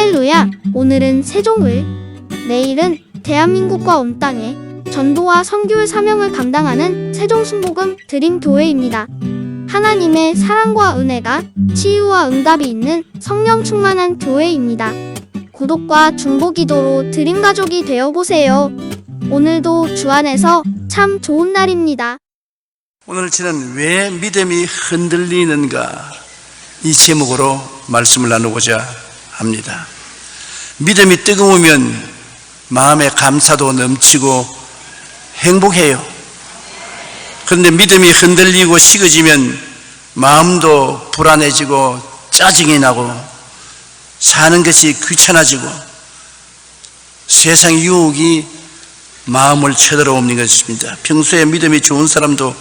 할렐루야! 오늘은 세종을, 내일은 대한민국과 온 땅에 전도와 선교의 사명을 감당하는 세종순복음 드림교회입니다. 하나님의 사랑과 은혜가 치유와 응답이 있는 성령 충만한 교회입니다. 구독과 중보기도로 드림가족이 되어보세요. 오늘도 주 안에서 참 좋은 날입니다. 오늘 저는 왜 믿음이 흔들리는가 이 제목으로 말씀을 나누고자 합니다. 믿음이 뜨거우면 마음의 감사도 넘치고 행복해요. 그런데 믿음이 흔들리고 식어지면 마음도 불안해지고 짜증이 나고 사는 것이 귀찮아지고 세상 유혹이 마음을 쳐들어오는 것입니다. 평소에 믿음이 좋은 사람도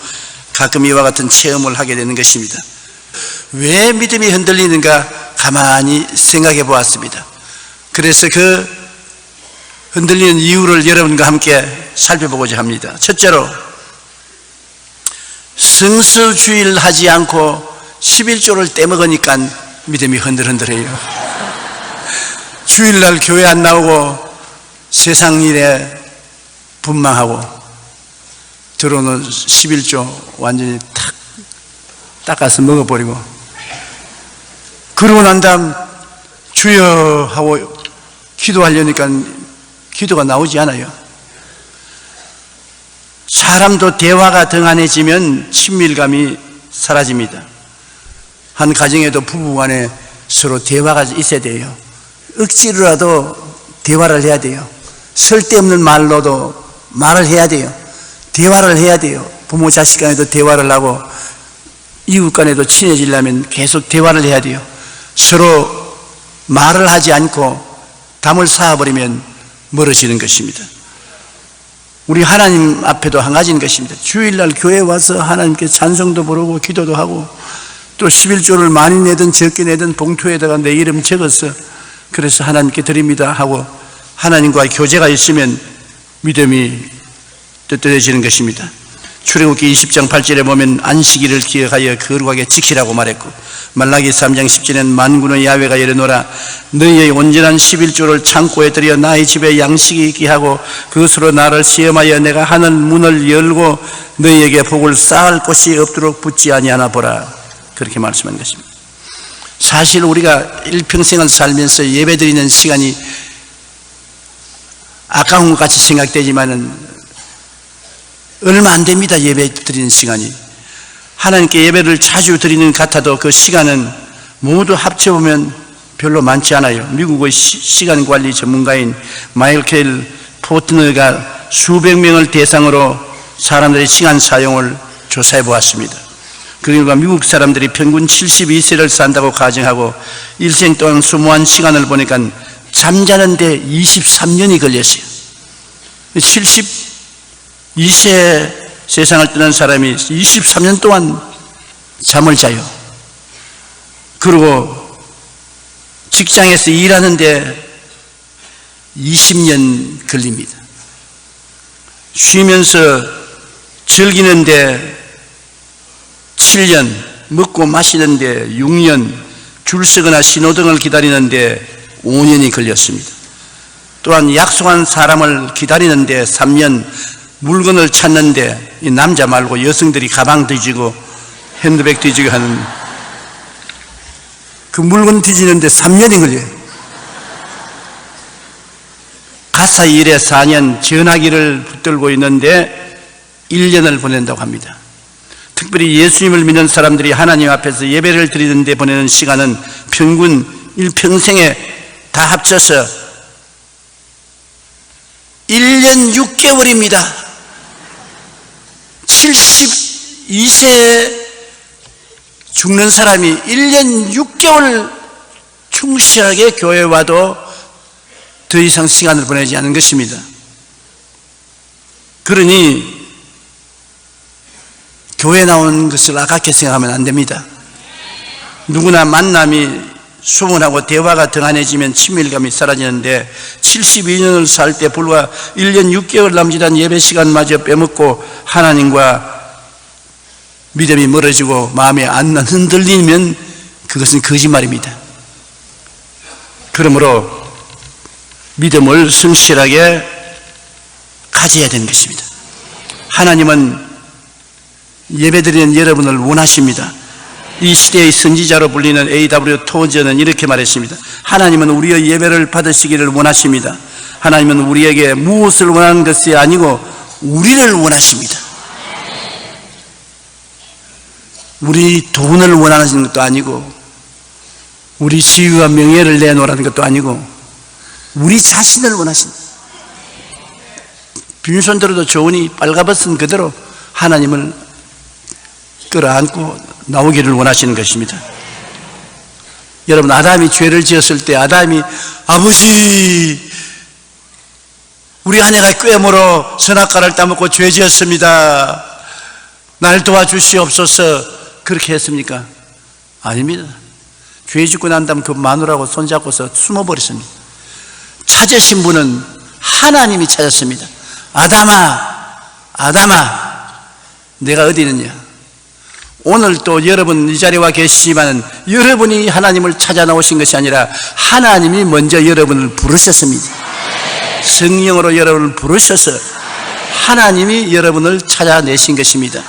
가끔 이와 같은 체험을 하게 되는 것입니다. 왜 믿음이 흔들리는가 가만히 생각해 보았습니다. 그래서 그 흔들리는 이유를 여러분과 함께 살펴보고자 합니다. 첫째로, 성수주의를 하지 않고 11조를 떼먹으니까 믿음이 흔들흔들해요. 주일날 교회 안 나오고 세상 일에 분망하고 들어오는 11조 완전히 탁 닦아서 먹어버리고, 그러고 난 다음 주여 하고 기도하려니까 기도가 나오지 않아요. 사람도 대화가 등한해지면 친밀감이 사라집니다. 한 가정에도 부부간에 서로 대화가 있어야 돼요. 억지로라도 대화를 해야 돼요. 쓸데없는 말로도 말을 해야 돼요. 대화를 해야 돼요. 부모 자식 간에도 대화를 하고 이웃 간에도 친해지려면 계속 대화를 해야 돼요. 서로 말을 하지 않고 담을 쌓아버리면 멀어지는 것입니다. 우리 하나님 앞에도 한 가지인 것입니다. 주일날 교회 와서 하나님께 찬송도 부르고 기도도 하고 또 11조를 많이 내든 적게 내든 봉투에다가 내 이름 적어서 그래서 하나님께 드립니다 하고 하나님과 교제가 있으면 믿음이 뜨뜻해지는 것입니다. 출애굽기 20장 8절에 보면 안식일을 기억하여 거룩하게 지키라고 말했고, 말라기 3장 10절에는 만군의 야훼가 이르노라, 너희의 온전한 11조를 창고에 들여 나의 집에 양식이 있게 하고 그것으로 나를 시험하여 내가 하늘 문을 열고 너희에게 복을 쌓을 곳이 없도록 붙지 아니하나 보라. 그렇게 말씀한 것입니다. 사실 우리가 일평생을 살면서 예배드리는 시간이 아까운 것 같이 생각되지만은 얼마 안 됩니다. 예배 드리는 시간이. 하나님께 예배를 자주 드리는 것 같아도 그 시간은 모두 합쳐보면 별로 많지 않아요. 미국의 시간관리 전문가인 마이클 포트너가 수백 명을 대상으로 사람들의 시간 사용을 조사해 보았습니다. 그러니까 미국 사람들이 평균 72세를 산다고 가정하고 일생 동안 수모한 시간을 보니까 잠자는데 23년이 걸렸어요. 72세 세상을 떠난 사람이 23년 동안 잠을 자요. 그리고 직장에서 일하는데 20년 걸립니다. 쉬면서 즐기는데 7년, 먹고 마시는데 6년, 줄 서거나 신호등을 기다리는데 5년이 걸렸습니다. 또한 약속한 사람을 기다리는데 3년, 물건을 찾는데 이 남자 말고 여성들이 가방 뒤지고 핸드백 뒤지고 하는 그 물건 뒤지는데 3년이 걸려요. 가사 일에 4년, 전화기를 붙들고 있는데 1년을 보낸다고 합니다. 특별히 예수님을 믿는 사람들이 하나님 앞에서 예배를 드리는데 보내는 시간은 평균 일평생에 다 합쳐서 1년 6개월입니다. 72세에 죽는 사람이 1년 6개월 충실하게 교회 와도 더 이상 시간을 보내지 않은 것입니다. 그러니 교회 나오는 것을 아깝게 생각하면 안 됩니다. 누구나 만남이 소문하고 대화가 등한해지면 친밀감이 사라지는데 72년을 살 때 불과 1년 6개월 남짓한 예배 시간마저 빼먹고 하나님과 믿음이 멀어지고 마음이 안 흔들리면 그것은 거짓말입니다. 그러므로 믿음을 성실하게 가져야 되는 것입니다. 하나님은 예배드리는 여러분을 원하십니다. 이 시대의 선지자로 불리는 A.W. 토저는 이렇게 말했습니다. 하나님은 우리의 예배를 받으시기를 원하십니다. 하나님은 우리에게 무엇을 원하는 것이 아니고 우리를 원하십니다. 우리 돈을 원하는 것도 아니고 우리 지위와 명예를 내놓으라는 것도 아니고 우리 자신을 원하십니다. 빈손 들어도 좋으니 빨가벗은 그대로 하나님을 끌어안고 나오기를 원하시는 것입니다. 여러분, 아담이 죄를 지었을 때 아담이 아버지, 우리 아내가 꾀물어 선악과를 따먹고 죄 지었습니다. 날 도와주시옵소서. 그렇게 했습니까? 아닙니다. 죄 짓고 난 다음 그 마누라하고 손잡고서 숨어버렸습니다. 찾으신 분은 하나님이 찾았습니다. 아담아, 아담아, 내가 어디 있느냐? 오늘 또 여러분 이 자리에 와 계시지만 여러분이 하나님을 찾아 나오신 것이 아니라 하나님이 먼저 여러분을 부르셨습니다. 성령으로 여러분을 부르셔서 하나님이 여러분을 찾아내신 것입니다.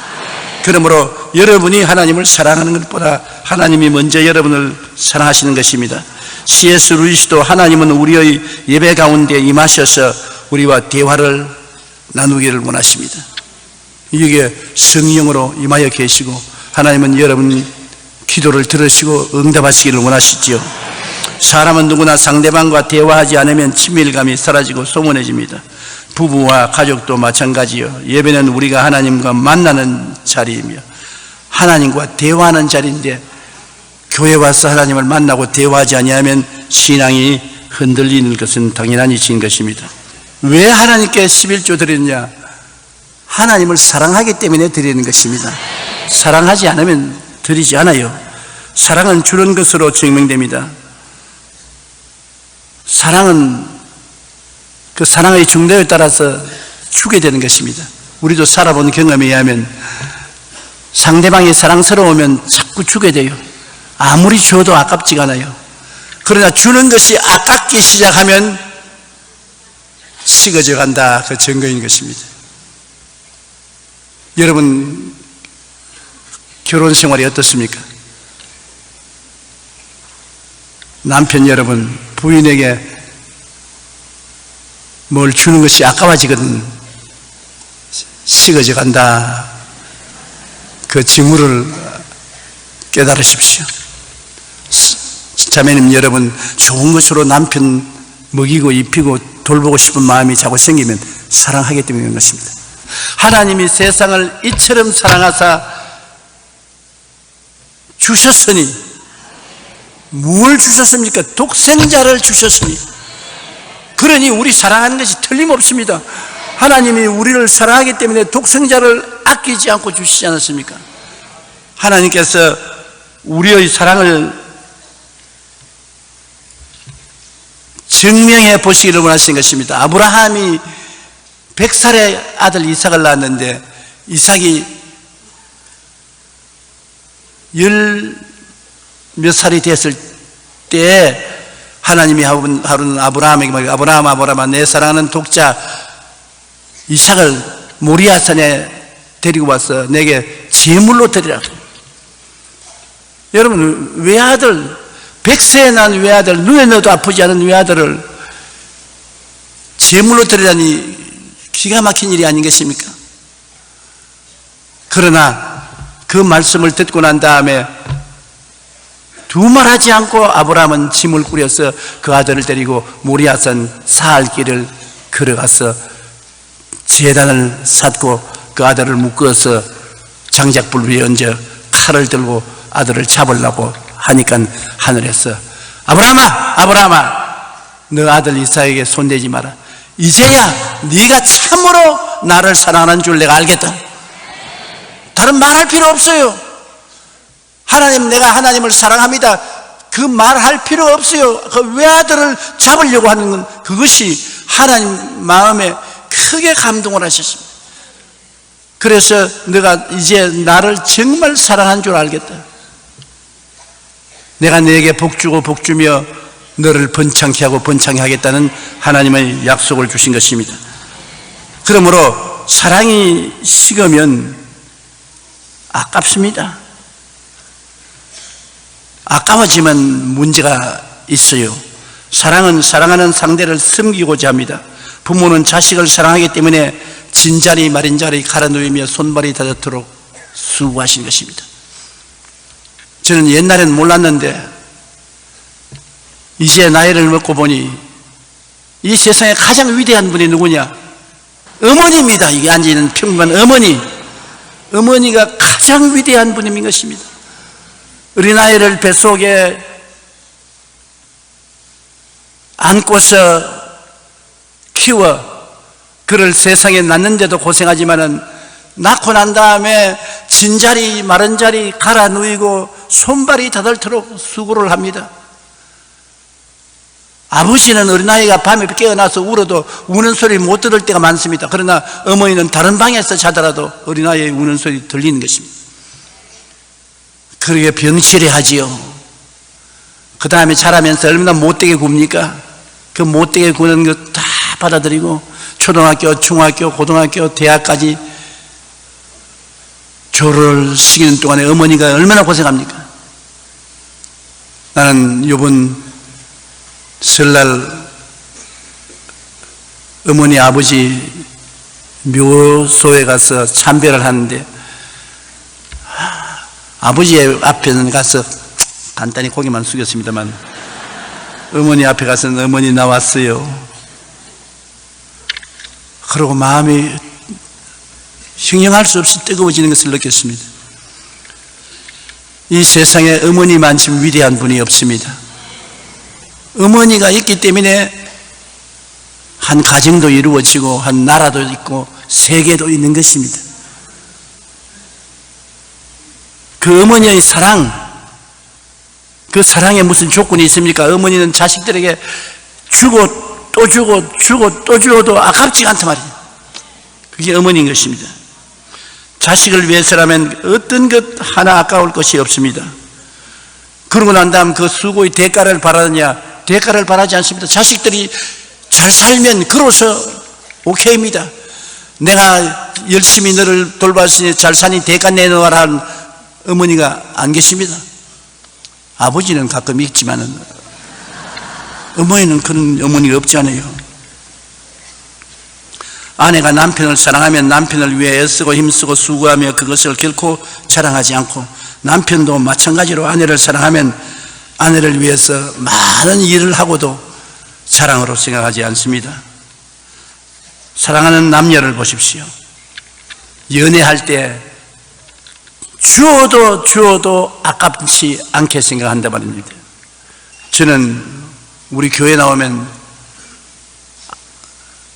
그러므로 여러분이 하나님을 사랑하는 것보다 하나님이 먼저 여러분을 사랑하시는 것입니다. C.S. 루이스도 하나님은 우리의 예배 가운데 임하셔서 우리와 대화를 나누기를 원하십니다. 이게 성령으로 임하여 계시고 하나님은 여러분 기도를 들으시고 응답하시기를 원하시지요. 사람은 누구나 상대방과 대화하지 않으면 친밀감이 사라지고 소원해집니다. 부부와 가족도 마찬가지요. 예배는 우리가 하나님과 만나는 자리이며 하나님과 대화하는 자리인데 교회 와서 하나님을 만나고 대화하지 아니하면 신앙이 흔들리는 것은 당연한 이치인 것입니다. 왜 하나님께 11조 드리느냐? 하나님을 사랑하기 때문에 드리는 것입니다. 사랑하지 않으면 드리지 않아요. 사랑은 주는 것으로 증명됩니다. 사랑은 그 사랑의 중도에 따라서 주게 되는 것입니다. 우리도 살아본 경험에 의하면 상대방이 사랑스러우면 자꾸 주게 돼요. 아무리 줘도 아깝지가 않아요. 그러나 주는 것이 아깝기 시작하면 식어져 간다. 그 증거인 것입니다. 여러분 결혼 생활이 어떻습니까? 남편 여러분 부인에게 뭘 주는 것이 아까워지거든. 식어져 간다. 그 징후를 깨달으십시오. 자매님 여러분, 좋은 것으로 남편 먹이고 입히고 돌보고 싶은 마음이 자꾸 생기면 사랑하기 때문에 그런 것입니다. 하나님이 세상을 이처럼 사랑하사 주셨으니 뭘 주셨습니까? 독생자를 주셨으니. 그러니 우리 사랑하는 것이 틀림없습니다. 하나님이 우리를 사랑하기 때문에 독생자를 아끼지 않고 주시지 않았습니까? 하나님께서 우리의 사랑을 증명해 보시기를 원하시는 것입니다. 아브라함이 100살의 아들 이삭을 낳았는데 이삭이 몇 살이 됐을 때 하나님이 하루는 아브라함에게 아브라함아 내 사랑하는 독자 이삭을 모리아산에 데리고 와서 내게 제물로 드리라. 여러분 외아들 100세에 난 외아들 눈에 넣어도 아프지 않은 외아들을 제물로 드리라니 기가 막힌 일이 아닌 것입니까? 그러나 그 말씀을 듣고 난 다음에 두말하지 않고 아브라함은 짐을 꾸려서 그 아들을 데리고 모리아산 사흘길을 걸어가서 제단을 쌓고 그 아들을 묶어서 장작불 위에 얹어 칼을 들고 아들을 잡으려고 하니까 하늘에서 아브라함아 너 아들 이삭에게 손대지 마라. 이제야 네가 참으로 나를 사랑하는 줄 내가 알겠다. 다른 말할 필요 없어요. 하나님, 내가 하나님을 사랑합니다. 그 말할 필요 없어요. 그 외아들을 잡으려고 하는 건 그것이 하나님 마음에 크게 감동을 하셨습니다. 그래서 내가 이제 나를 정말 사랑한 줄 알겠다. 내가 네게 복주고 복주며 너를 번창케 하고 번창케 하겠다는 하나님의 약속을 주신 것입니다. 그러므로 사랑이 식으면 아깝습니다. 아까워지면 문제가 있어요. 사랑은 사랑하는 상대를 섬기고자 합니다. 부모는 자식을 사랑하기 때문에 진자리 마른자리 갈아누이며 손발이 닿도록 수고하신 것입니다. 저는 옛날엔 몰랐는데 이제 나이를 먹고 보니 이 세상에 가장 위대한 분이 누구냐? 어머니입니다. 이게 앉아있는 평범한 어머니. 어머니가 가장 위대한 분인 것입니다. 어린아이를 뱃속에 안고서 키워 그를 세상에 낳는데도 고생하지만은 낳고 난 다음에 진자리 마른자리 갈아 누이고 손발이 닿도록 수고를 합니다. 아버지는 어린아이가 밤에 깨어나서 울어도 우는 소리 못 들을 때가 많습니다. 그러나 어머니는 다른 방에서 자더라도 어린아이의 우는 소리 들리는 것입니다. 그러게 병치레 하지요. 그 다음에 자라면서 얼마나 못되게 굽니까? 그 못되게 구는 것 다 받아들이고 초등학교, 중학교, 고등학교, 대학까지 졸업을 시키는 동안에 어머니가 얼마나 고생합니까? 나는 이번 설날 어머니 아버지 묘소에 가서 참배를 하는데 아버지 앞에는 가서 간단히 고개만 숙였습니다만 어머니 앞에 가서는 어머니 나왔어요. 그러고 마음이 형용할 수 없이 뜨거워지는 것을 느꼈습니다. 이 세상에 어머니만큼 위대한 분이 없습니다. 어머니가 있기 때문에 한 가정도 이루어지고 한 나라도 있고 세계도 있는 것입니다. 그 어머니의 사랑, 그 사랑에 무슨 조건이 있습니까? 어머니는 자식들에게 주고 또 주고 주고 또 주어도 아깝지가 않단 말이에요. 그게 어머니인 것입니다. 자식을 위해서라면 어떤 것 하나 아까울 것이 없습니다. 그러고 난 다음 그 수고의 대가를 바라느냐? 대가를 바라지 않습니다. 자식들이 잘 살면 그로서 오케이입니다. 내가 열심히 너를 돌봤으니 잘 사니 대가 내놓아라 하는 어머니가 안 계십니다. 아버지는 가끔 있지만은 어머니는 그런 어머니가 없지 않아요. 아내가 남편을 사랑하면 남편을 위해 애쓰고 힘쓰고 수고하며 그것을 결코 자랑하지 않고, 남편도 마찬가지로 아내를 사랑하면 아내를 위해서 많은 일을 하고도 자랑으로 생각하지 않습니다. 사랑하는 남녀를 보십시오. 연애할 때 주어도 아깝지 않게 생각한다 말입니다. 저는 우리 교회 나오면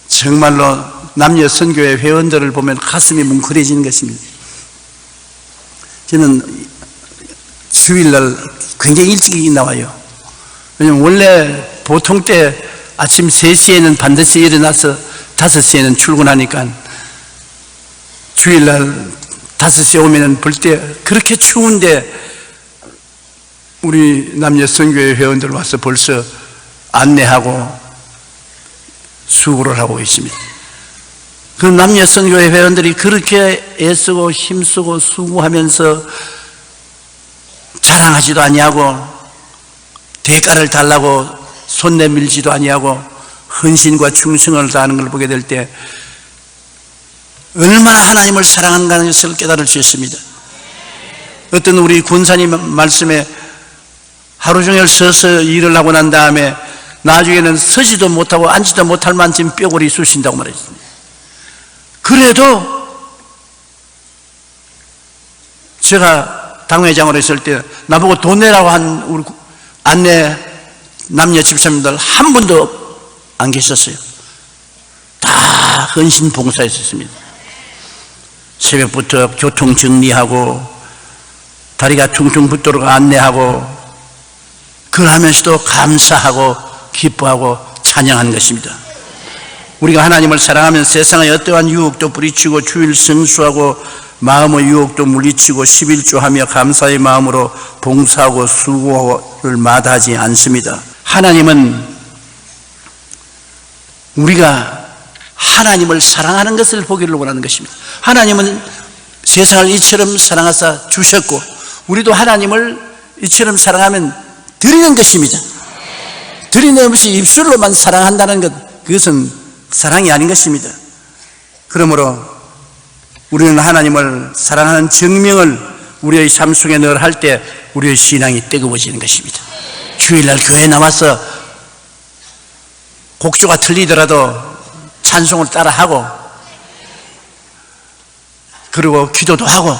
정말로 남녀 선교회 회원들을 보면 가슴이 뭉클해지는 것입니다. 저는 주일날 굉장히 일찍 나와요. 왜냐하면 원래 보통 때 아침 3시에는 반드시 일어나서 5시에는 출근하니까 주일날 5시에 오면 볼 때 그렇게 추운데 우리 남녀 선교회 회원들 와서 벌써 안내하고 수고를 하고 있습니다. 그 남녀 선교회 회원들이 그렇게 애쓰고 힘쓰고 수고하면서 자랑하지도 아니하고 대가를 달라고 손 내밀지도 아니하고 헌신과 충성을 다하는 걸 보게 될 때 얼마나 하나님을 사랑하는가는 것을 깨달을 수 있습니다. 어떤 우리 군사님 말씀에 하루 종일 서서 일을 하고 난 다음에 나중에는 서지도 못하고 앉지도 못할 만큼 뼈골이 쑤신다고 말했습니다. 그래도 제가 당회장으로 있을 때 나보고 돈 내라고 한 우리 안내 남녀 집사님들 한 분도 안 계셨어요. 다 헌신 봉사했었습니다. 새벽부터 교통 정리하고 다리가 퉁퉁 붓도록 안내하고 그걸 하면서도 감사하고 기뻐하고 찬양한 것입니다. 우리가 하나님을 사랑하면 세상의 어떠한 유혹도 부리치고 주일 성수하고 마음의 유혹도 물리치고 11조하며 감사의 마음으로 봉사하고 수고를 마다하지 않습니다. 하나님은 우리가 하나님을 사랑하는 것을 보기를 원하는 것입니다. 하나님은 세상을 이처럼 사랑하사 주셨고 우리도 하나님을 이처럼 사랑하면 드리는 것입니다. 드리는 것이 입술로만 사랑한다는 것, 그것은 사랑이 아닌 것입니다. 그러므로 우리는 하나님을 사랑하는 증명을 우리의 삶 속에 늘 할 때 우리의 신앙이 뜨거워지는 것입니다. 주일날 교회에 나와서 곡조가 틀리더라도 찬송을 따라하고 그리고 기도도 하고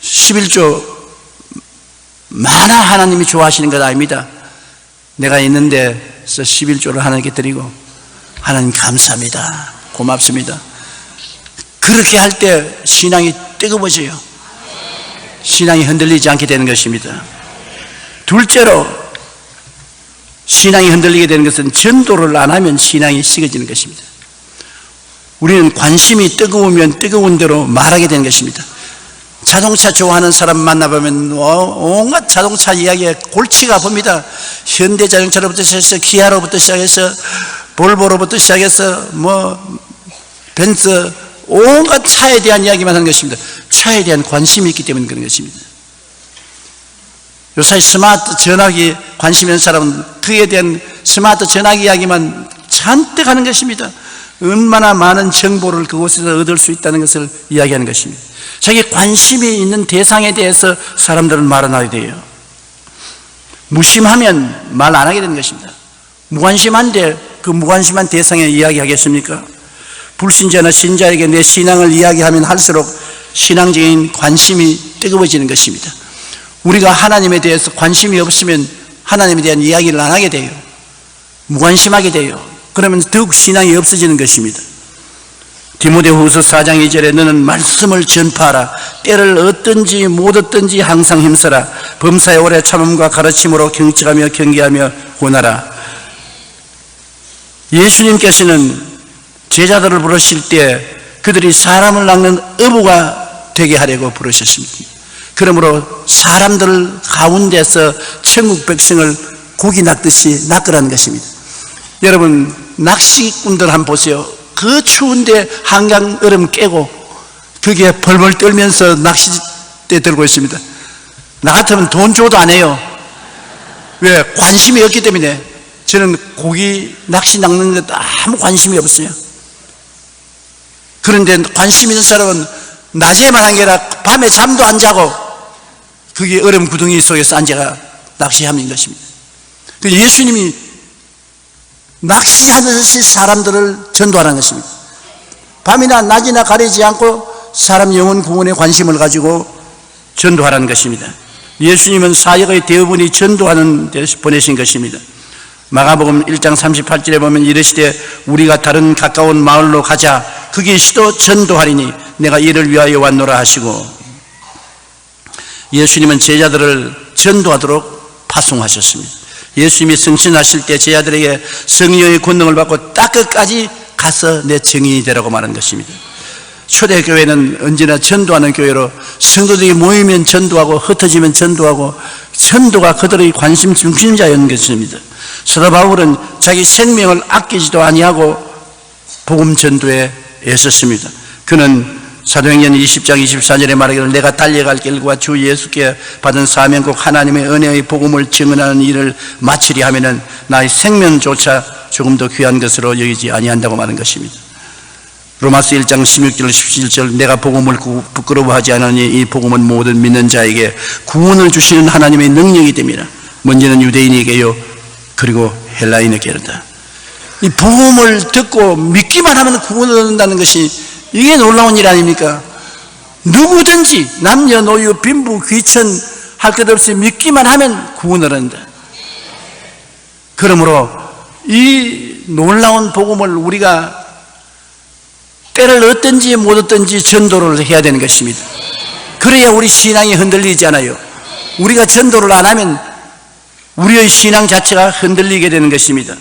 11조 많아 하나님이 좋아하시는 것 아닙니다. 내가 있는 데서 11조를 하나님께 드리고 하나님 감사합니다. 고맙습니다. 그렇게 할 때 신앙이 뜨거워져요. 신앙이 흔들리지 않게 되는 것입니다. 둘째로 신앙이 흔들리게 되는 것은 전도를 안 하면 신앙이 식어지는 것입니다. 우리는 관심이 뜨거우면 뜨거운 대로 말하게 되는 것입니다. 자동차 좋아하는 사람 만나보면 온갖 자동차 이야기에 골치가 봅니다. 현대자동차로부터 시작해서 기아로부터 시작해서 볼보로부터 시작해서 벤츠 온갖 차에 대한 이야기만 하는 것입니다. 차에 대한 관심이 있기 때문에 그런 것입니다. 요새 스마트 전화기 관심 있는 사람은 그에 대한 스마트 전화기 이야기만 잔뜩 하는 것입니다. 얼마나 많은 정보를 그곳에서 얻을 수 있다는 것을 이야기하는 것입니다. 자기 관심이 있는 대상에 대해서 사람들은 말을 하게 돼요. 무심하면 말 안 하게 되는 것입니다. 무관심한데 그 무관심한 대상에 이야기하겠습니까? 불신자나 신자에게 내 신앙을 이야기하면 할수록 신앙적인 관심이 뜨거워지는 것입니다. 우리가 하나님에 대해서 관심이 없으면 하나님에 대한 이야기를 안 하게 돼요. 무관심하게 돼요. 그러면 더욱 신앙이 없어지는 것입니다. 디모데후서 4장 2절에 너는 말씀을 전파하라. 때를 얻든지 못 얻든지 항상 힘써라. 범사에 오래 참음과 가르침으로 경책하며 경계하며 권하라. 예수님께서는 제자들을 부르실 때 그들이 사람을 낚는 어부가 되게 하려고 부르셨습니다. 그러므로 사람들 가운데서 천국 백성을 고기 낚듯이 낚으라는 것입니다. 여러분 낚시꾼들 한번 보세요. 그 추운데 한강 얼음 깨고 그게 벌벌 떨면서 낚싯대 들고 있습니다. 나 같으면 돈 줘도 안 해요. 왜? 관심이 없기 때문에. 저는 고기 낚시 낚는 데 아무 관심이 없어요. 그런데 관심 있는 사람은 낮에만 한 게 아니라 밤에 잠도 안 자고 그게 얼음 구덩이 속에서 앉아가 낚시하는 것입니다. 예수님이 낚시하듯이 사람들을 전도하는 것입니다. 밤이나 낮이나 가리지 않고 사람 영혼 구원에 관심을 가지고 전도하라는 것입니다. 예수님은 사역의 대부분이 전도하는 데 보내신 것입니다. 마가복음 1장 38절에 보면 이르시되 우리가 다른 가까운 마을로 가자. 그게 시도 전도하리니 내가 이를 위하여 왔노라 하시고 예수님은 제자들을 전도하도록 파송하셨습니다. 예수님이 승천하실 때 제자들에게 성령의 권능을 받고 딱 끝까지 가서 내 증인이 되라고 말한 것입니다. 초대교회는 언제나 전도하는 교회로 성도들이 모이면 전도하고 흩어지면 전도하고 전도가 그들의 관심 중심자였는 것입니다. 사도 바울은 자기 생명을 아끼지도 아니하고 복음 전도에 애썼습니다. 그는 사도행전 20장 24절에 말하기를 내가 달려갈 길과 주 예수께 받은 사명국 하나님의 은혜의 복음을 증언하는 일을 마치리 하면은 나의 생명조차 조금 더 귀한 것으로 여기지 아니한다고 말한 것입니다. 로마서 1장 16절 17절 내가 복음을 부끄러워하지 않으니 이 복음은 모든 믿는 자에게 구원을 주시는 하나님의 능력이 됩니다. 먼저는 유대인에게요 그리고 헬라인에게로다. 이 복음을 듣고 믿기만 하면 구원을 얻는다는 것이 이게 놀라운 일 아닙니까? 누구든지 남녀노유 빈부 귀천 할 것 없이 믿기만 하면 구원을 얻는다. 그러므로 이 놀라운 복음을 우리가 때를 얻든지 못 얻든지 전도를 해야 되는 것입니다. 그래야 우리 신앙이 흔들리지 않아요. 우리가 전도를 안 하면 우리의 신앙 자체가 흔들리게 되는 것입니다.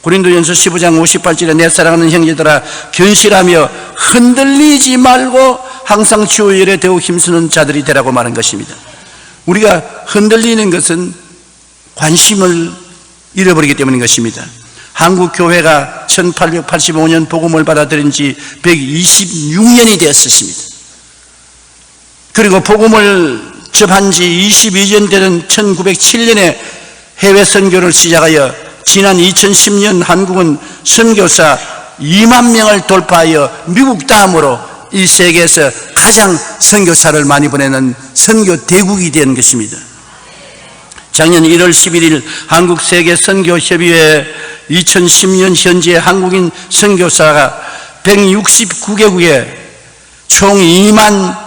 고린도전서 15장 58절에 내 사랑하는 형제들아 견실하며 흔들리지 말고 항상 주의 일에 더욱 힘쓰는 자들이 되라고 말한 것입니다. 우리가 흔들리는 것은 관심을 잃어버리기 때문인 것입니다. 한국 교회가 1885년 복음을 받아들인 지 126년이 되었습니다. 그리고 복음을 접한 지 22년 되는 1907년에 해외 선교를 시작하여 지난 2010년 한국은 선교사 2만 명을 돌파하여 미국 다음으로 이 세계에서 가장 선교사를 많이 보내는 선교 대국이 된 것입니다. 작년 1월 11일 한국 세계 선교협의회 2010년 현재 한국인 선교사가 169개국에 총 2만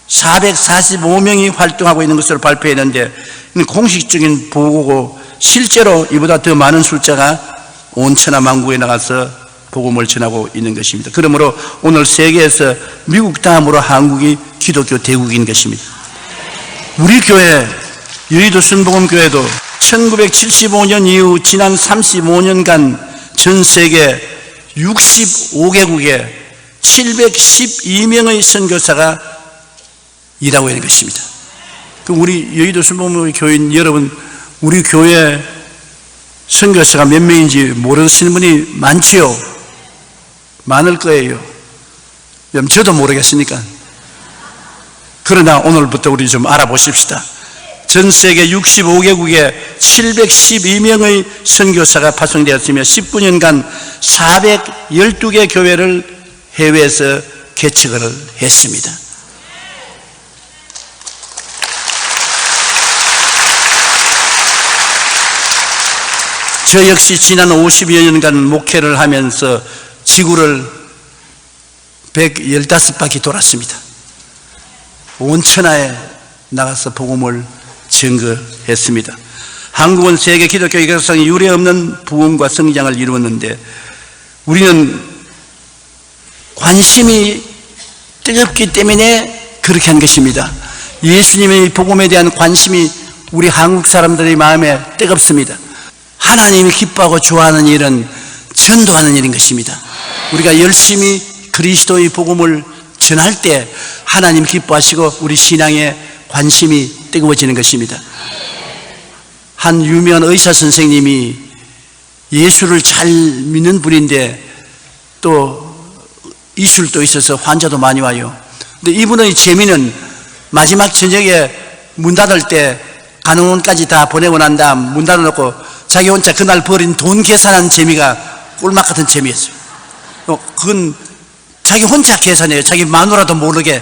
445명이 활동하고 있는 것을 발표했는데, 공식적인 보고고 실제로 이보다 더 많은 숫자가 온 천하 만국에 나가서 복음을 전하고 있는 것입니다. 그러므로 오늘 세계에서 미국 다음으로 한국이 기독교 대국인 것입니다. 우리 교회 여의도 순복음교회도 1975년 이후 지난 35년간 전 세계 65개국에 712명의 선교사가 일하고 있는 것입니다. 그럼 우리 여의도 순복음교인 여러분, 우리 교회 선교사가 몇 명인지 모르시는 분이 많지요? 많을 거예요. 저도 모르겠으니까. 그러나 오늘부터 우리 좀 알아보십시다. 전 세계 65개국에 712명의 선교사가 파송되었으며 19년간 412개 교회를 해외에서 개척을 했습니다. 저 역시 지난 50여 년간 목회를 하면서 지구를 115바퀴 돌았습니다. 온 천하에 나가서 복음을 증거했습니다. 한국은 세계 기독교 역사상 유례없는 부흥과 성장을 이루었는데, 우리는 관심이 뜨겁기 때문에 그렇게 한 것입니다. 예수님의 복음에 대한 관심이 우리 한국 사람들의 마음에 뜨겁습니다. 하나님이 기뻐하고 좋아하는 일은 전도하는 일인 것입니다. 우리가 열심히 그리스도의 복음을 전할 때 하나님 기뻐하시고 우리 신앙에 관심이 뜨거워지는 것입니다. 한 유명한 의사 선생님이 예수를 잘 믿는 분인데 또 이술도 있어서 환자도 많이 와요. 근데 이분의 재미는 마지막 저녁에 문 닫을 때 간호원까지 다 보내고 난 다음 문 닫아놓고 자기 혼자 그날 벌인 돈 계산한 재미가 꿀맛 같은 재미였어요. 그건 자기 혼자 계산해요. 자기 마누라도 모르게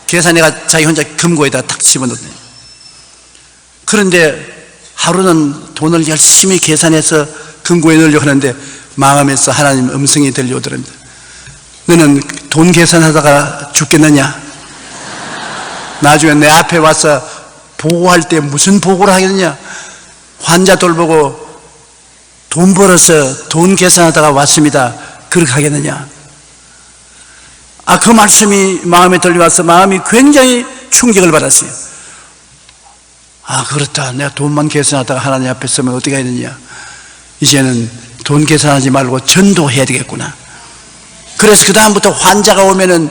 계산해가 자기 혼자 금고에다 탁 집어넣어요. 그런데 하루는 돈을 열심히 계산해서 금고에 넣으려고 하는데 마음에서 하나님 음성이 들려오더랍니다. 너는 돈 계산하다가 죽겠느냐? 나중에 내 앞에 와서 보고할 때 무슨 보고를 하겠느냐? 환자 돌보고 돈 벌어서 돈 계산하다가 왔습니다. 그렇게 하겠느냐? 그 말씀이 마음에 들려와서 마음이 굉장히 충격을 받았어요. 그렇다. 내가 돈만 계산하다가 하나님 앞에 서면 어떻게 해야 되느냐? 이제는 돈 계산하지 말고 전도해야 되겠구나. 그래서 그 다음부터 환자가 오면은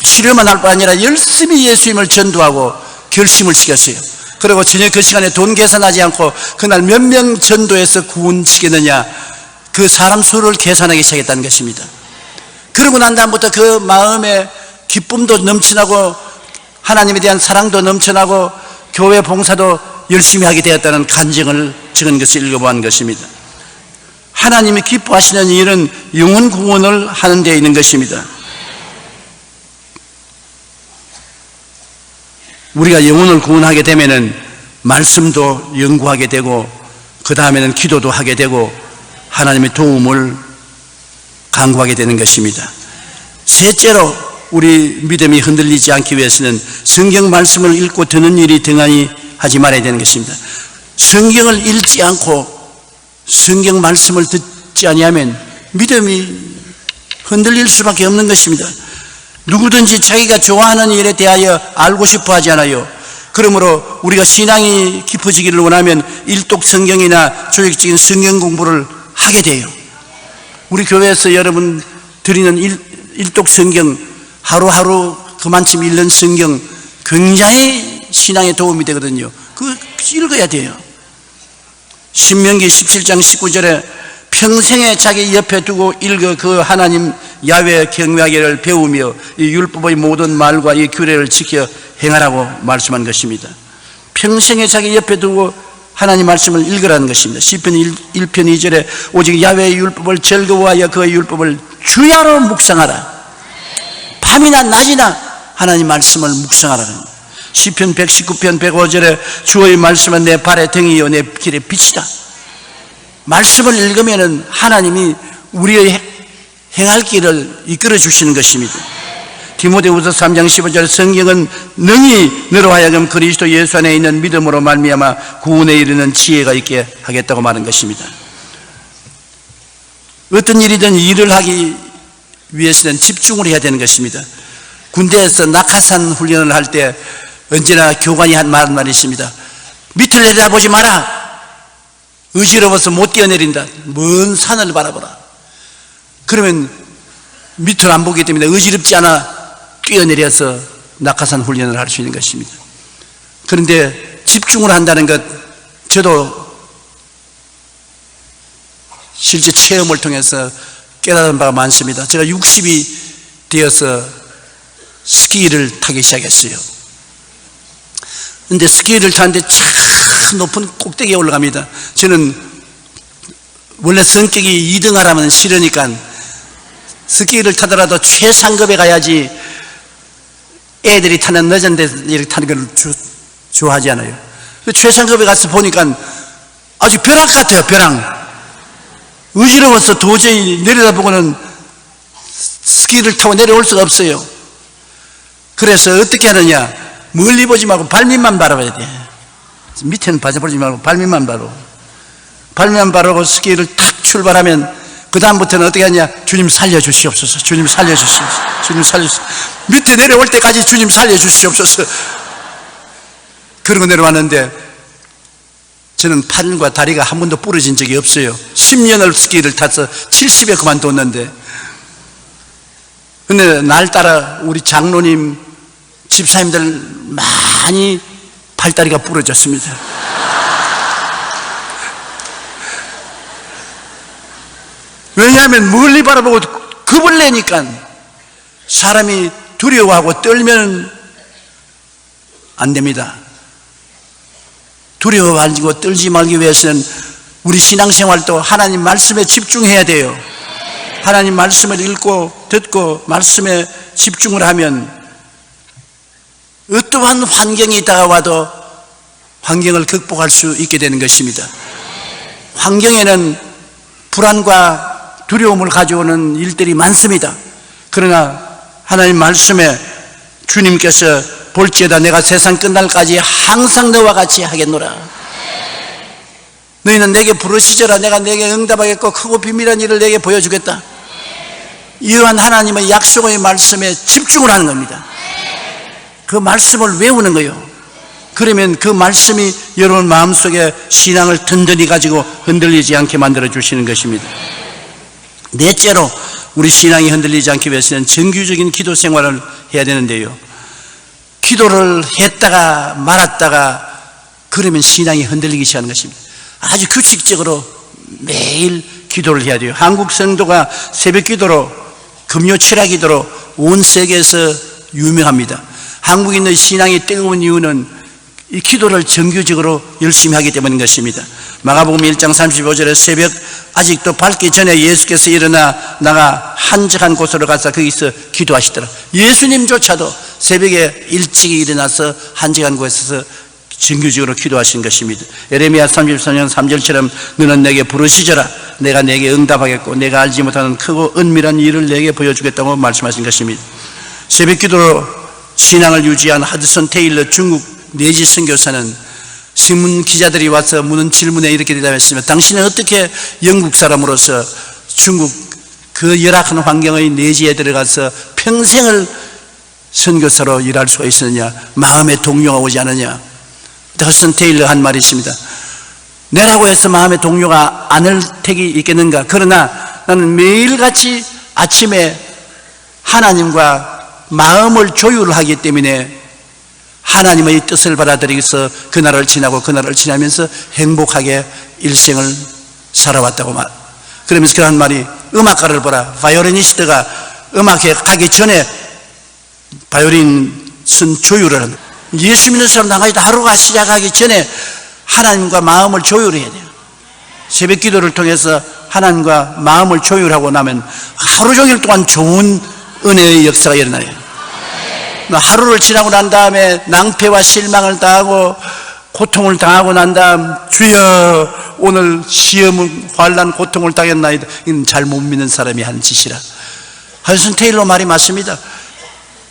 치료만 할 뿐 아니라 열심히 예수님을 전도하고 결심을 시켰어요. 그리고 저녁 그 시간에 돈 계산하지 않고 그날 몇 명 전도해서 구원시켰느냐, 그 사람 수를 계산하기 시작했다는 것입니다. 그러고 난 다음부터 그 마음에 기쁨도 넘쳐나고 하나님에 대한 사랑도 넘쳐나고 교회 봉사도 열심히 하게 되었다는 간증을 적은 것을 읽어보는 것입니다. 하나님이 기뻐하시는 일은 영혼 구원을 하는 데 있는 것입니다. 우리가 영혼을 구원하게 되면은 말씀도 연구하게 되고 그 다음에는 기도도 하게 되고 하나님의 도움을 간구하게 되는 것입니다. 셋째로 우리 믿음이 흔들리지 않기 위해서는 성경 말씀을 읽고 듣는 일이 등한히 하지 말아야 되는 것입니다. 성경을 읽지 않고 성경 말씀을 듣지 아니하면 믿음이 흔들릴 수밖에 없는 것입니다. 누구든지 자기가 좋아하는 일에 대하여 알고 싶어 하지 않아요. 그러므로 우리가 신앙이 깊어지기를 원하면 일독 성경이나 조직적인 성경 공부를 하게 돼요. 우리 교회에서 여러분 드리는 일독 성경, 하루하루 그만큼 읽는 성경 굉장히 신앙에 도움이 되거든요. 그거 읽어야 돼요. 신명기 17장 19절에 평생에 자기 옆에 두고 읽어 그 하나님 야훼 경외하기를 배우며 이 율법의 모든 말과 이 규례를 지켜 행하라고 말씀한 것입니다. 평생에 자기 옆에 두고 하나님 말씀을 읽으라는 것입니다. 시편 1편 2절에 오직 야훼의 율법을 즐거워하여 그의 율법을 주야로 묵상하라. 밤이나 낮이나 하나님 말씀을 묵상하라는 겁니다. 시편 119편 105절에 주의 말씀은 내 발의 등이요 내 길의 빛이다. 말씀을 읽으면 하나님이 우리의 행할 길을 이끌어 주시는 것입니다. 디모데후서 3장 15절 성경은 능히 너로 하여금 그리스도 예수 안에 있는 믿음으로 말미암아 구원에 이르는 지혜가 있게 하겠다고 말한 것입니다. 어떤 일이든 일을 하기 위해서는 집중을 해야 되는 것입니다. 군대에서 낙하산 훈련을 할 때 언제나 교관이 한 말이 있습니다. 밑을 내려다보지 마라. 의지로워서 못 뛰어내린다. 먼 산을 바라보라. 그러면 밑을 안 보기 때문에 의지롭지 않아 뛰어내려서 낙하산 훈련을 할 수 있는 것입니다. 그런데 집중을 한다는 것, 저도 실제 체험을 통해서 깨달은 바가 많습니다. 제가 60이 되어서 스키를 타기 시작했어요. 그런데 스키를 타는데 참 높은 꼭대기에 올라갑니다. 저는 원래 성격이 2등하라면 싫으니까 스키를 타더라도 최상급에 가야지 애들이 타는 늦은 데 이렇게 타는 걸 좋아하지 않아요. 최상급에 가서 보니까 아주 벼락 같아요. 벼락. 의지로워서 도저히 내려다보고는 스키를 타고 내려올 수가 없어요. 그래서 어떻게 하느냐, 멀리 보지 말고 발밑만 바라봐야 돼. 밑에는 바라보지 말고 발밑만 바라고, 발밑만 바라고 스키를 탁 출발하면 그 다음부터는 어떻게 하냐, 주님 살려주시옵소서, 주님 살려주시옵소서, 주님 살려주시옵소서. 밑에 내려올 때까지 주님 살려주시옵소서. 그러고 내려왔는데 저는 팔과 다리가 한 번도 부러진 적이 없어요. 10년을 스키를 타서 70에 그만뒀는데, 근데 날따라 우리 장로님, 집사님들 많이 팔다리가 부러졌습니다. 왜냐하면 멀리 바라보고 겁을 내니까 사람이 두려워하고 떨면 안 됩니다. 두려워 말고 떨지 말기 위해서는 우리 신앙생활도 하나님 말씀에 집중해야 돼요. 하나님 말씀을 읽고 듣고 말씀에 집중을 하면 어떠한 환경이 다가와도 환경을 극복할 수 있게 되는 것입니다. 환경에는 불안과 두려움을 가져오는 일들이 많습니다. 그러나 하나님 말씀에 주님께서 볼지어다 내가 세상 끝날까지 항상 너와 같이 하겠노라. 너희는 내게 부르시저라 내가 내게 응답하겠고 크고 비밀한 일을 내게 보여주겠다. 이러한 하나님의 약속의 말씀에 집중을 하는 겁니다. 그 말씀을 외우는 거예요. 그러면 그 말씀이 여러분 마음속에 신앙을 든든히 가지고 흔들리지 않게 만들어 주시는 것입니다. 넷째로 우리 신앙이 흔들리지 않기 위해서는 정규적인 기도 생활을 해야 되는데요, 기도를 했다가 말았다가 그러면 신앙이 흔들리기 시작하는 것입니다. 아주 규칙적으로 매일 기도를 해야 돼요. 한국 성도가 새벽 기도로, 금요 철야 기도로 온 세계에서 유명합니다. 한국인의 신앙이 뜨거운 이유는 이 기도를 정규적으로 열심히 하기 때문인 것입니다. 마가복음 1장 35절에 새벽 아직도 밝기 전에 예수께서 일어나 나가 한적한 곳으로 가서 거기서 기도하시더라. 예수님조차도 새벽에 일찍 일어나서 한적한 곳에서 정규적으로 기도하신 것입니다. 예레미야 33년 3절처럼 너는 내게 부르시저라 내가 내게 응답하겠고 내가 알지 못하는 크고 은밀한 일을 내게 보여주겠다고 말씀하신 것입니다. 새벽 기도로 신앙을 유지한 하드슨 테일러 중국 내지 선교사는 신문 기자들이 와서 묻는 질문에 이렇게 대답했습니다. 당신은 어떻게 영국 사람으로서 중국 그 열악한 환경의 내지에 들어가서 평생을 선교사로 일할 수가 있었느냐, 마음에 동요가 오지 않느냐. 하드슨 테일러 한 말이 있습니다. 내라고 해서 마음에 동요가 않을 택이 있겠는가. 그러나 나는 매일같이 아침에 하나님과 마음을 조율하기 때문에 하나님의 뜻을 받아들이면서 그날을 지나고 그날을 지나면서 행복하게 일생을 살아왔다고 말. 그러면서 그런 말이, 음악가를 보라. 바이올리니스트가 음악회 가기 전에 바이올린 쓴 조율을 한다. 예수 믿는 사람 나가지도 하루가 시작하기 전에 하나님과 마음을 조율해야 돼요. 새벽 기도를 통해서 하나님과 마음을 조율하고 나면 하루 종일 동안 좋은 은혜의 역사가 일어나요. 하루를 지나고 난 다음에 낭패와 실망을 당하고 고통을 당하고 난 다음, 주여 오늘 시험은 환난 고통을 당했나이다. 이건 잘 못 믿는 사람이 하는 짓이라. 하드슨 테일러 말이 맞습니다.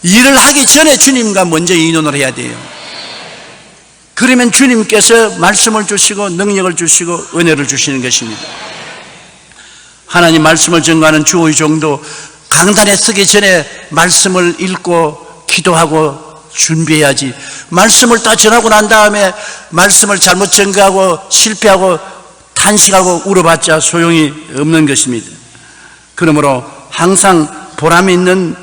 일을 하기 전에 주님과 먼저 의논을 해야 돼요. 그러면 주님께서 말씀을 주시고 능력을 주시고 은혜를 주시는 것입니다. 하나님 말씀을 전가하는 주의 종도 강단에 서기 전에 말씀을 읽고 기도하고 준비해야지, 말씀을 다 전하고 난 다음에 말씀을 잘못 전가하고 실패하고 탄식하고 울어봤자 소용이 없는 것입니다. 그러므로 항상 보람 있는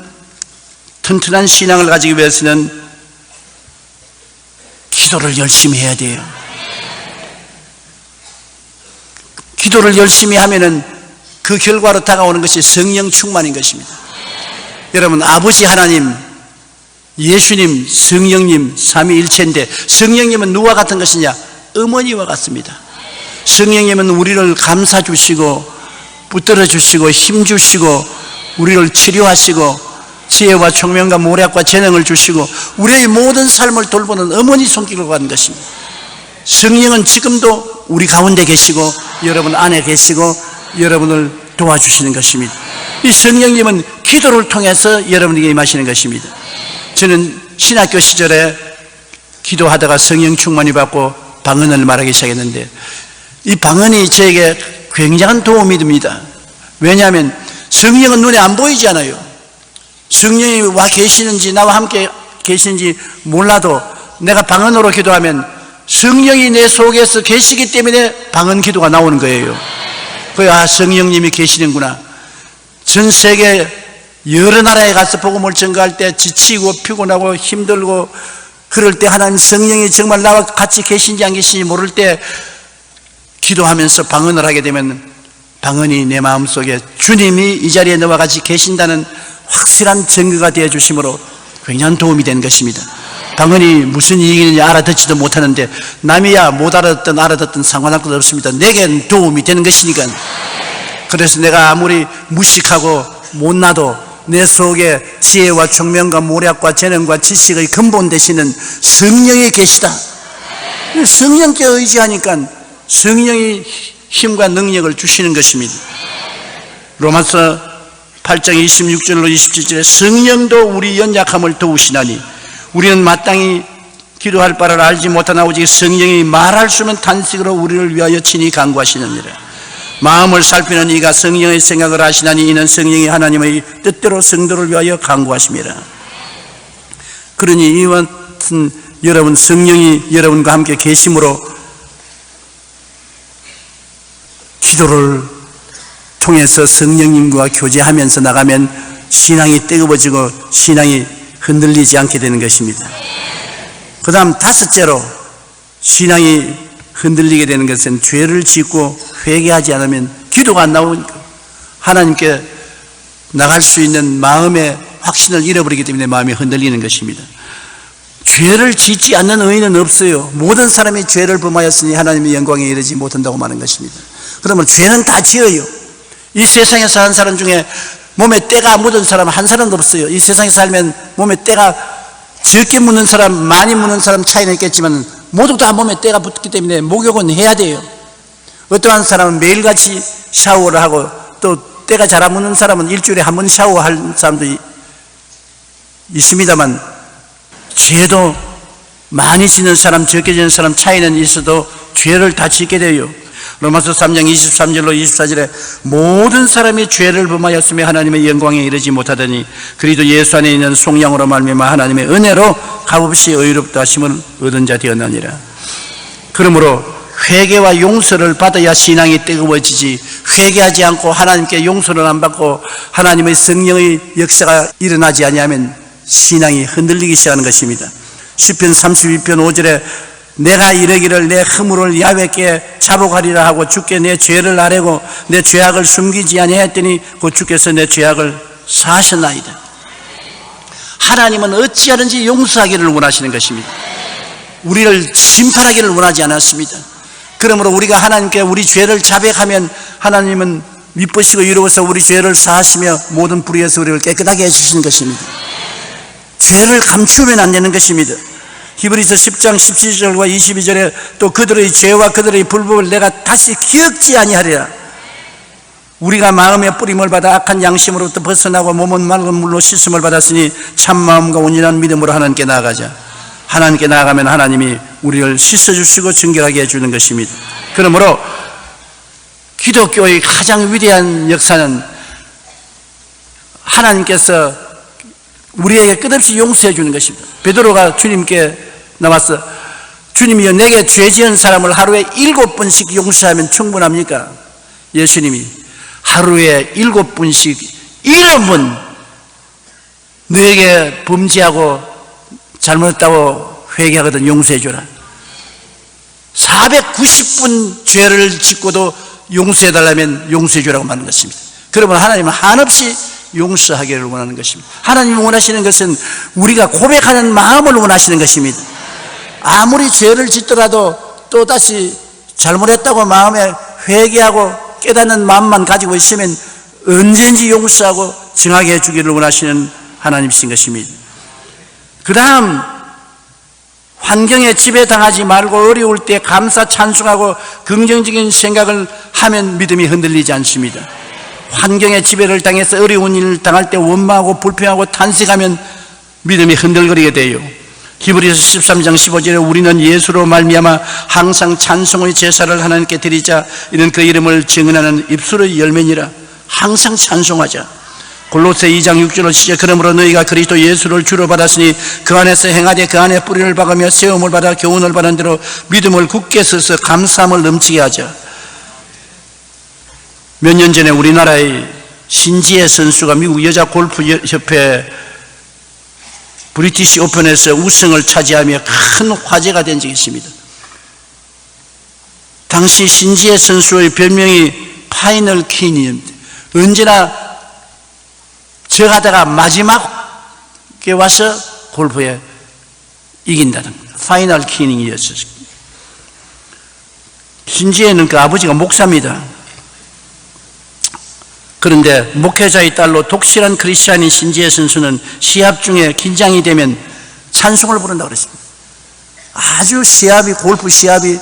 튼튼한 신앙을 가지기 위해서는 기도를 열심히 해야 돼요. 기도를 열심히 하면은 그 결과로 다가오는 것이 성령 충만인 것입니다. 여러분, 아버지 하나님, 예수님, 성령님 삼위일체인데, 성령님은 누구와 같은 것이냐? 어머니와 같습니다. 성령님은 우리를 감싸 주시고 붙들어 주시고 힘 주시고 우리를 치료하시고 지혜와 총명과 모략과 재능을 주시고 우리의 모든 삶을 돌보는 어머니 손길을 받는 것입니다. 성령은 지금도 우리 가운데 계시고 여러분 안에 계시고 여러분을 도와주시는 것입니다. 이 성령님은 기도를 통해서 여러분에게 임하시는 것입니다. 저는 신학교 시절에 기도하다가 성령 충만이 받고 방언을 말하기 시작했는데, 이 방언이 저에게 굉장한 도움이 됩니다. 왜냐하면 성령은 눈에 안 보이지 않아요. 성령이 와 계시는지 나와 함께 계시는지 몰라도 내가 방언으로 기도하면 성령이 내 속에서 계시기 때문에 방언 기도가 나오는 거예요. 그래야 성령님이 계시는구나. 전 세계 여러 나라에 가서 복음을 전가할 때 지치고 피곤하고 힘들고 그럴 때 하나님 성령이 정말 나와 같이 계신지 안 계신지 모를 때 기도하면서 방언을 하게 되면 방언이 내 마음속에 주님이 이 자리에 너와 같이 계신다는 확실한 증거가 되어 주심으로 굉장한 도움이 된 것입니다. 방언이 무슨 얘기인지 알아듣지도 못하는데 남이야 못 알아듣든 상관할 것 없습니다. 내겐 도움이 되는 것이니까. 그래서 내가 아무리 무식하고 못나도 내 속에 지혜와 총명과 모략과 재능과 지식의 근본 되시는 성령이 계시다. 성령께 의지하니까 성령이 힘과 능력을 주시는 것입니다. 로마서 8장 26절로 27절에 성령도 우리 연약함을 도우시나니 우리는 마땅히 기도할 바를 알지 못하나 오직 성령이 말할 수 없는 탄식으로 우리를 위하여 친히 간구하시느니라. 마음을 살피는 이가 성령의 생각을 하시나니 이는 성령이 하나님의 뜻대로 성도를 위하여 간구하심이라. 그러니 이와 같은 여러분 성령이 여러분과 함께 계심으로 기도를 통해서 성령님과 교제하면서 나가면 신앙이 뜨거워지고 신앙이 흔들리지 않게 되는 것입니다. 그 다음 다섯째로 신앙이 흔들리게 되는 것은 죄를 짓고 회개하지 않으면 기도가 안 나오니까 하나님께 나갈 수 있는 마음의 확신을 잃어버리기 때문에 마음이 흔들리는 것입니다. 죄를 짓지 않는 의인은 없어요. 모든 사람이 죄를 범하였으니 하나님의 영광에 이르지 못한다고 말하는 것입니다. 그러면 죄는 다 지어요. 이 세상에 사는 사람 중에 몸에 때가 묻은 사람 한 사람도 없어요. 이 세상에 살면 몸에 때가 적게 묻는 사람 많이 묻는 사람 차이는 있겠지만 모두 다 몸에 때가 붙기 때문에 목욕은 해야 돼요. 어떠한 사람은 매일같이 샤워를 하고 또 때가 잘 안 묻는 사람은 일주일에 한 번 샤워할 사람도 있습니다만 죄도 많이 짓는 사람 적게 짓는 사람 차이는 있어도 죄를 다 짓게 돼요. 로마서 3장 23절로 24절에 모든 사람이 죄를 범하였으며 하나님의 영광에 이르지 못하더니 그리도 예수 안에 있는 속량으로 말미암아 하나님의 은혜로 값없이 의롭다 하심을 얻은 자 되었느니라. 그러므로 회개와 용서를 받아야 신앙이 뜨거워지지, 회개하지 않고 하나님께 용서를 안 받고 하나님의 성령의 역사가 일어나지 아니하면 신앙이 흔들리기 시작하는 것입니다. 시편 32편 5절에 내가 이르기를 내 허물을 야훼께 자복하리라 하고 주께 내 죄를 아뢰고 내 죄악을 숨기지 아니하였더니 곧 주께서 내 죄악을 사하셨나이다. 하나님은 어찌하든지 용서하기를 원하시는 것입니다. 우리를 심판하기를 원하지 않았습니다. 그러므로 우리가 하나님께 우리 죄를 자백하면 하나님은 미쁘시고 이로워서 우리 죄를 사하시며 모든 불의에서 우리를 깨끗하게 해주시는 것입니다. 죄를 감추면 안 되는 것입니다. 히브리서 10장 17절과 22절에 또 그들의 죄와 그들의 불법을 내가 다시 기억지 아니하리라. 우리가 마음의 뿌림을 받아 악한 양심으로부터 벗어나고 몸은 맑은 물로 씻음을 받았으니 참 마음과 온전한 믿음으로 하나님께 나아가자. 하나님께 나아가면 하나님이 우리를 씻어주시고 정결하게 해주는 것입니다. 그러므로 기독교의 가장 위대한 역사는 하나님께서 우리에게 끝없이 용서해 주는 것입니다. 베드로가 주님께 나와서 주님이여 내게 죄 지은 사람을 하루에 7번씩 용서하면 충분합니까? 예수님이 하루에 7번씩 7번 너에게 범죄하고 잘못했다고 회개하거든 용서해 주라. 490분 죄를 짓고도 용서해 달라면 용서해 주라고 말하는 것입니다. 그러면 하나님은 한없이 용서하기를 원하는 것입니다. 하나님이 원하시는 것은 우리가 고백하는 마음을 원하시는 것입니다. 아무리 죄를 짓더라도 또다시 잘못했다고 마음에 회개하고 깨닫는 마음만 가지고 있으면 언제든지 용서하고 정하게 해주기를 원하시는 하나님이신 것입니다. 그 다음 환경에 지배당하지 말고 어려울 때 감사 찬송하고 긍정적인 생각을 하면 믿음이 흔들리지 않습니다. 환경의 지배를 당해서 어려운 일을 당할 때 원망하고 불평하고 탄식하면 믿음이 흔들거리게 돼요. 히브리서 13장 15절에 우리는 예수로 말미암아 항상 찬송의 제사를 하나님께 드리자. 이는 그 이름을 증언하는 입술의 열매니라. 항상 찬송하자. 골로새 2장 6절로 시작. 그러므로 너희가 그리스도 예수를 주로 받았으니 그 안에서 행하되 그 안에 뿌리를 박으며 세움을 받아 교훈을 받은 대로 믿음을 굳게 서서 감사함을 넘치게 하자. 몇 년 전에 우리나라의 신지혜 선수가 미국 여자 골프 협회 브리티시 오픈에서 우승을 차지하며 큰 화제가 된 적이 있습니다. 당시 신지혜 선수의 별명이 파이널 퀸입니다. 언제나 저가다가 마지막에 와서 골프에 이긴다는 파이널 퀸이었어요. 신지혜는 그 아버지가 목사입니다. 그런데 목회자의 딸로 독실한 크리스찬인 신지혜 선수는 시합 중에 긴장이 되면 찬송을 부른다고 그랬습니다. 아주 시합이, 골프 시합이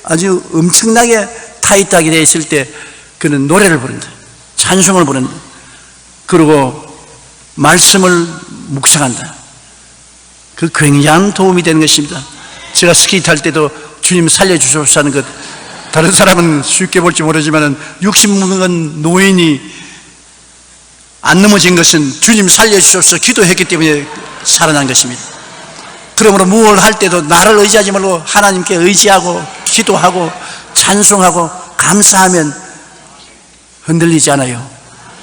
아주 엄청나게 타이트하게 되어 있을 때 그는 노래를 부른다. 찬송을 부른다. 그리고 말씀을 묵상한다. 그 굉장한 도움이 되는 것입니다. 제가 스키 탈 때도 주님 살려주소서 하는 것, 다른 사람은 쉽게 볼지 모르지만 60년 노인이 안 넘어진 것은 주님 살려주소서 기도했기 때문에 살아난 것입니다. 그러므로 무엇을 할 때도 나를 의지하지 말고 하나님께 의지하고 기도하고 찬송하고 감사하면 흔들리지 않아요.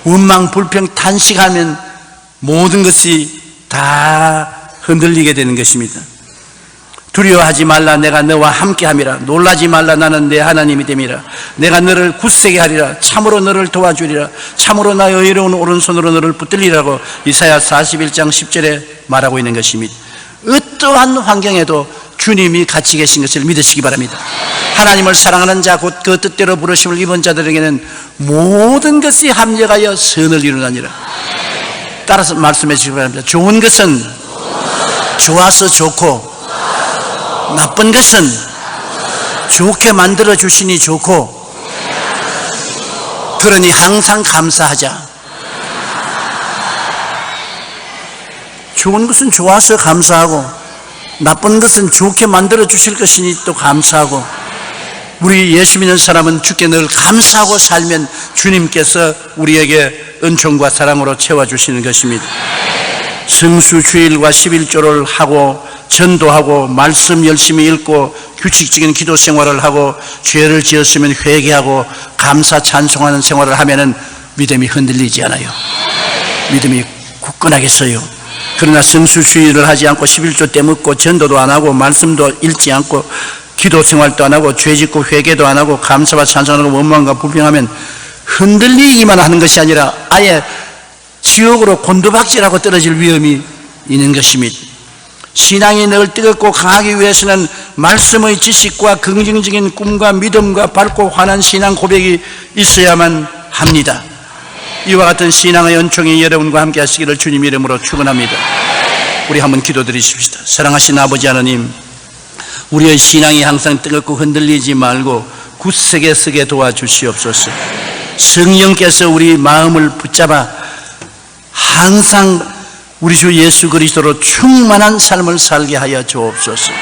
원망, 불평, 탄식하면 모든 것이 다 흔들리게 되는 것입니다. 두려워하지 말라. 내가 너와 함께함이라. 놀라지 말라. 나는 내 하나님이 됨이라. 내가 너를 굳세게 하리라. 참으로 너를 도와주리라. 참으로 나의 의로운 오른손으로 너를 붙들리라고 이사야 41장 10절에 말하고 있는 것입니다. 어떠한 환경에도 주님이 같이 계신 것을 믿으시기 바랍니다. 하나님을 사랑하는 자, 곧 그 뜻대로 부르심을 입은 자들에게는 모든 것이 합력하여 선을 이루나니라. 따라서 말씀해 주시기 바랍니다. 좋은 것은 좋아서 좋고, 나쁜 것은 좋게 만들어 주시니 좋고, 그러니 항상 감사하자. 좋은 것은 좋아서 감사하고, 나쁜 것은 좋게 만들어 주실 것이니 또 감사하고, 우리 예수 믿는 사람은 주께 늘 감사하고 살면 주님께서 우리에게 은총과 사랑으로 채워주시는 것입니다. 성수 주일과 11조를 하고 전도하고 말씀 열심히 읽고 규칙적인 기도 생활을 하고 죄를 지었으면 회개하고 감사 찬송하는 생활을 하면은 믿음이 흔들리지 않아요. 믿음이 굳건하게 서요. 그러나 성수주의를 하지 않고 11조 떼먹고 전도도 안 하고 말씀도 읽지 않고 기도 생활도 안 하고 죄짓고 회개도 안 하고 감사와 찬송하고 원망과 불평하면 흔들리기만 하는 것이 아니라 아예 지옥으로 곤두박질하고 떨어질 위험이 있는 것입니다. 신앙이 늘 뜨겁고 강하기 위해서는 말씀의 지식과 긍정적인 꿈과 믿음과 밝고 환한 신앙 고백이 있어야만 합니다. 이와 같은 신앙의 연총이 여러분과 함께 하시기를 주님 이름으로 축원합니다. 우리 한번 기도드리십시다. 사랑하신 아버지 하나님, 우리의 신앙이 항상 뜨겁고 흔들리지 말고 굳세게 서게 도와주시옵소서. 성령께서 우리 마음을 붙잡아 항상 우리 주 예수 그리스도로 충만한 삶을 살게 하여 주옵소서.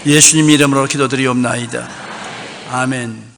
예수님 이름으로 기도드리옵나이다. 아멘.